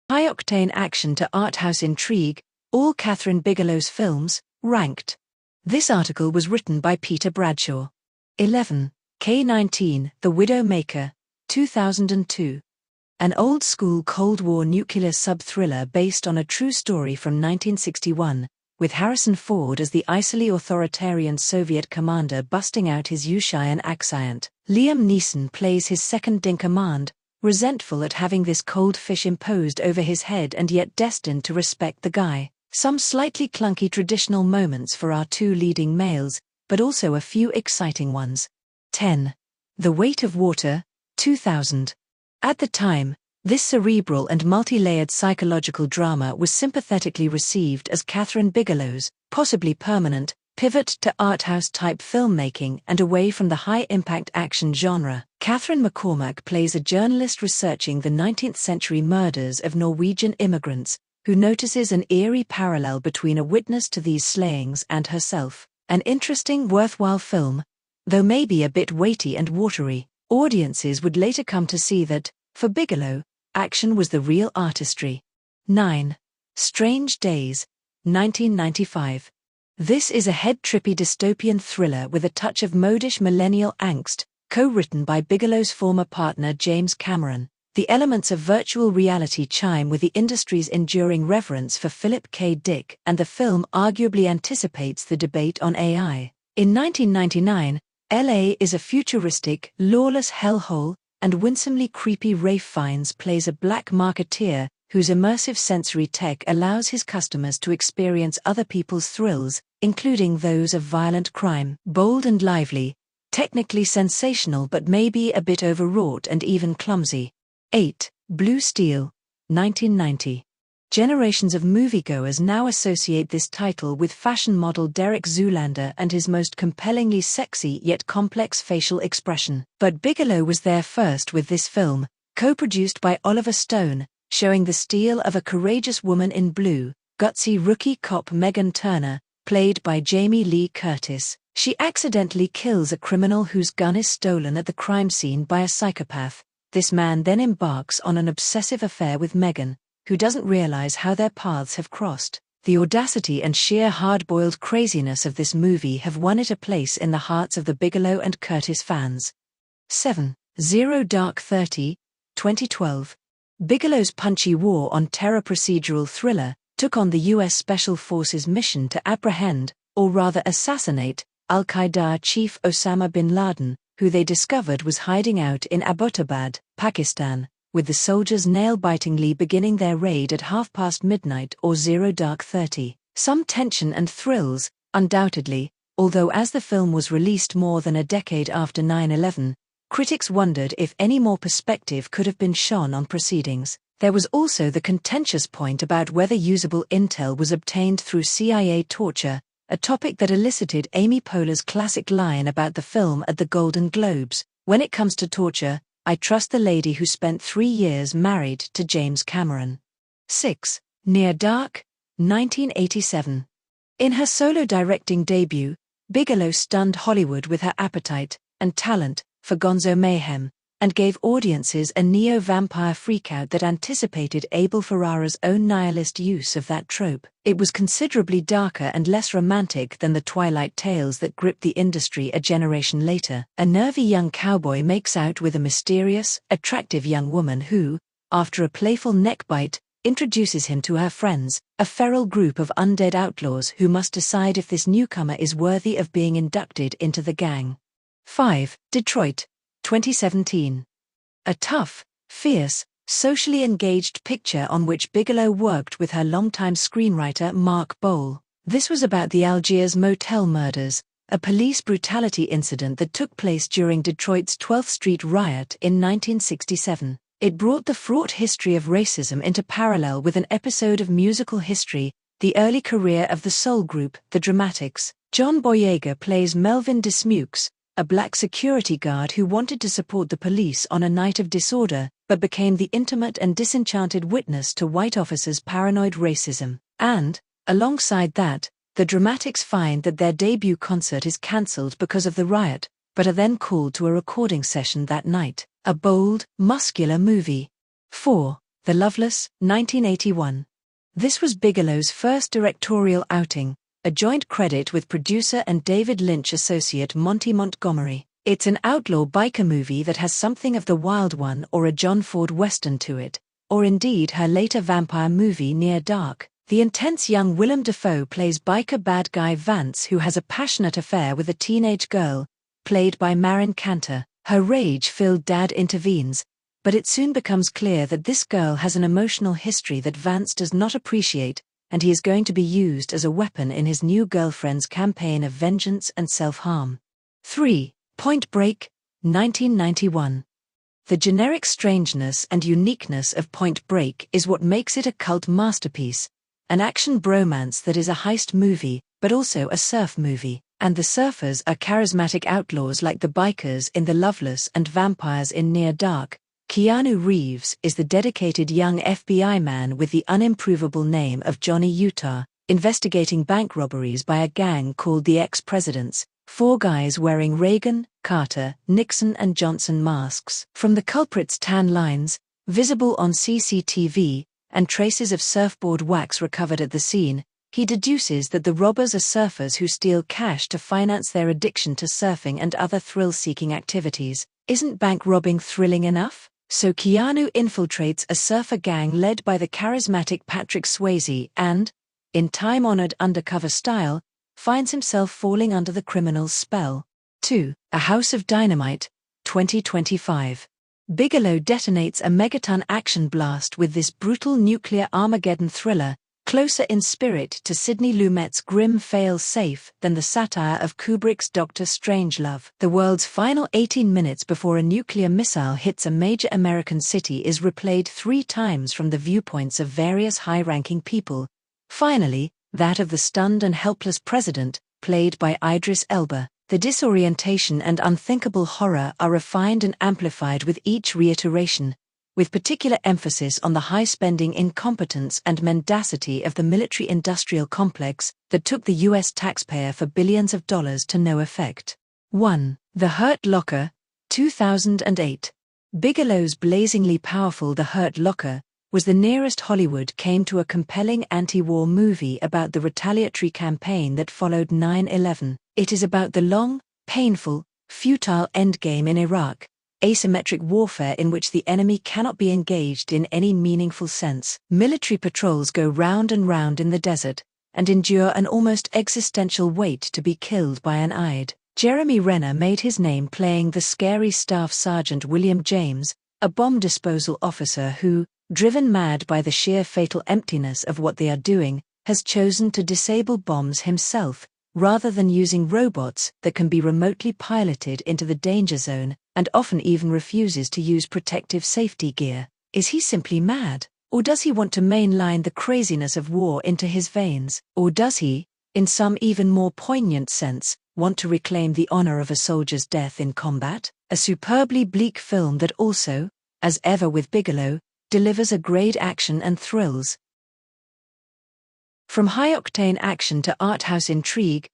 High-octane action to arthouse intrigue, all Kathryn Bigelow's films, ranked. This article was written by Peter Bradshaw. 11. K-19, The Widowmaker, 2002. An old-school Cold War nuclear sub-thriller based on a true story from 1961, with Harrison Ford as the icily authoritarian Soviet commander busting out his Ushian accent. Liam Neeson plays his second-in-command, resentful at having this cold fish imposed over his head and yet destined to respect the guy. Some slightly clunky traditional moments for our two leading males, but also a few exciting ones. 10. The Weight of Water, 2000. At the time, this cerebral and multi-layered psychological drama was sympathetically received as Kathryn Bigelow's, possibly permanent, pivot to arthouse-type filmmaking and away from the high-impact action genre. Catherine McCormack plays a journalist researching the 19th-century murders of Norwegian immigrants, who notices an eerie parallel between a witness to these slayings and herself. An interesting, worthwhile film, though maybe a bit weighty and watery. Audiences would later come to see that, for Bigelow, action was the real artistry. 9. Strange Days, 1995. This is a head-trippy dystopian thriller with a touch of modish millennial angst, co-written by Bigelow's former partner James Cameron. The elements of virtual reality chime with the industry's enduring reverence for Philip K. Dick, and the film arguably anticipates the debate on AI. In 1999, LA is a futuristic, lawless hellhole, and winsomely creepy Ralph Fiennes plays a black marketeer whose immersive sensory tech allows his customers to experience other people's thrills, including those of violent crime. Bold and lively, technically sensational but maybe a bit overwrought and even clumsy. 8. Blue Steel, 1990. Generations of moviegoers now associate this title with fashion model Derek Zoolander and his most compellingly sexy yet complex facial expression. But Bigelow was there first with this film, co-produced by Oliver Stone, showing the steel of a courageous woman in blue, gutsy rookie cop Meghan Turner, played by Jamie Lee Curtis. She accidentally kills a criminal whose gun is stolen at the crime scene by a psychopath. This man then embarks on an obsessive affair with Meghan, who doesn't realize how their paths have crossed. The audacity and sheer hard-boiled craziness of this movie have won it a place in the hearts of the Bigelow and Curtis fans. 7. Zero Dark 30, 2012. Bigelow's punchy war on terror procedural thriller took on the U.S. Special Forces mission to apprehend, or rather assassinate, Al-Qaeda chief Osama bin Laden, who they discovered was hiding out in Abbottabad, Pakistan, with the soldiers nail-bitingly beginning their raid at midnight or 0:30. Some tension and thrills, undoubtedly, although as the film was released more than a decade after 9/11, critics wondered if any more perspective could have been shone on proceedings. There was also the contentious point about whether usable intel was obtained through CIA torture, a topic that elicited Amy Poehler's classic line about the film at the Golden Globes: "When it comes to torture, I trust the lady who spent 3 years married to James Cameron." 6. Near Dark, 1987. In her solo directing debut, Bigelow stunned Hollywood with her appetite and talent for gonzo mayhem, and gave audiences a neo-vampire freakout that anticipated Abel Ferrara's own nihilist use of that trope. It was considerably darker and less romantic than the Twilight tales that gripped the industry a generation later. A nervy young cowboy makes out with a mysterious, attractive young woman who, after a playful neckbite, introduces him to her friends, a feral group of undead outlaws who must decide if this newcomer is worthy of being inducted into the gang. 5. Detroit, 2017. A tough, fierce, socially engaged picture on which Bigelow worked with her longtime screenwriter Mark Bowl. This was about the Algiers motel murders, a police brutality incident that took place during Detroit's 12th Street riot in 1967. It brought the fraught history of racism into parallel with an episode of musical history, the early career of the soul group, the Dramatics. John Boyega plays Melvin Dismukes, a black security guard who wanted to support the police on a night of disorder, but became the intimate and disenchanted witness to white officers' paranoid racism. And, alongside that, the Dramatics find that their debut concert is cancelled because of the riot, but are then called to a recording session that night. A bold, muscular movie. 4. The Loveless, 1981. This was Bigelow's first directorial outing, a joint credit with producer and David Lynch associate Monty Montgomery. It's an outlaw biker movie that has something of The Wild One or a John Ford Western to it, or indeed her later vampire movie Near Dark. The intense young Willem Dafoe plays biker bad guy Vance, who has a passionate affair with a teenage girl, played by Marin Cantor. Her rage-filled dad intervenes, but it soon becomes clear that this girl has an emotional history that Vance does not appreciate, and he is going to be used as a weapon in his new girlfriend's campaign of vengeance and self-harm. 3. Point Break, 1991. The generic strangeness and uniqueness of Point Break is what makes it a cult masterpiece, an action bromance that is a heist movie, but also a surf movie, and the surfers are charismatic outlaws like the bikers in The Loveless and vampires in Near Dark. Keanu Reeves is the dedicated young FBI man with the unimprovable name of Johnny Utah, investigating bank robberies by a gang called the Ex-Presidents, 4 guys wearing Reagan, Carter, Nixon and Johnson masks. From the culprit's tan lines, visible on CCTV, and traces of surfboard wax recovered at the scene, he deduces that the robbers are surfers who steal cash to finance their addiction to surfing and other thrill-seeking activities. Isn't bank robbing thrilling enough? So Keanu infiltrates a surfer gang led by the charismatic Patrick Swayze and, in time-honored undercover style, finds himself falling under the criminal's spell. 2. A House of Dynamite, 2025. Bigelow detonates a megaton action blast with this brutal nuclear Armageddon thriller, closer in spirit to Sidney Lumet's grim fail-safe than the satire of Kubrick's Dr. Strangelove. The world's final 18 minutes before a nuclear missile hits a major American city is replayed 3 times from the viewpoints of various high-ranking people. Finally, that of the stunned and helpless president, played by Idris Elba. The disorientation and unthinkable horror are refined and amplified with each reiteration, with particular emphasis on the high-spending incompetence and mendacity of the military-industrial complex that took the U.S. taxpayer for billions of dollars to no effect. 1. The Hurt Locker, 2008. Bigelow's blazingly powerful The Hurt Locker was the nearest Hollywood came to a compelling anti-war movie about the retaliatory campaign that followed 9/11. It is about the long, painful, futile endgame in Iraq, asymmetric warfare in which the enemy cannot be engaged in any meaningful sense. Military patrols go round and round in the desert, and endure an almost existential wait to be killed by an eyed. Jeremy Renner made his name playing the scary Staff Sergeant William James, a bomb disposal officer who, driven mad by the sheer fatal emptiness of what they are doing, has chosen to disable bombs himself, rather than using robots that can be remotely piloted into the danger zone, and often even refuses to use protective safety gear. Is he simply mad? Or does he want to mainline the craziness of war into his veins? Or does he, in some even more poignant sense, want to reclaim the honor of a soldier's death in combat? A superbly bleak film that also, as ever with Bigelow, delivers a grade action and thrills. From high-octane action to arthouse intrigue,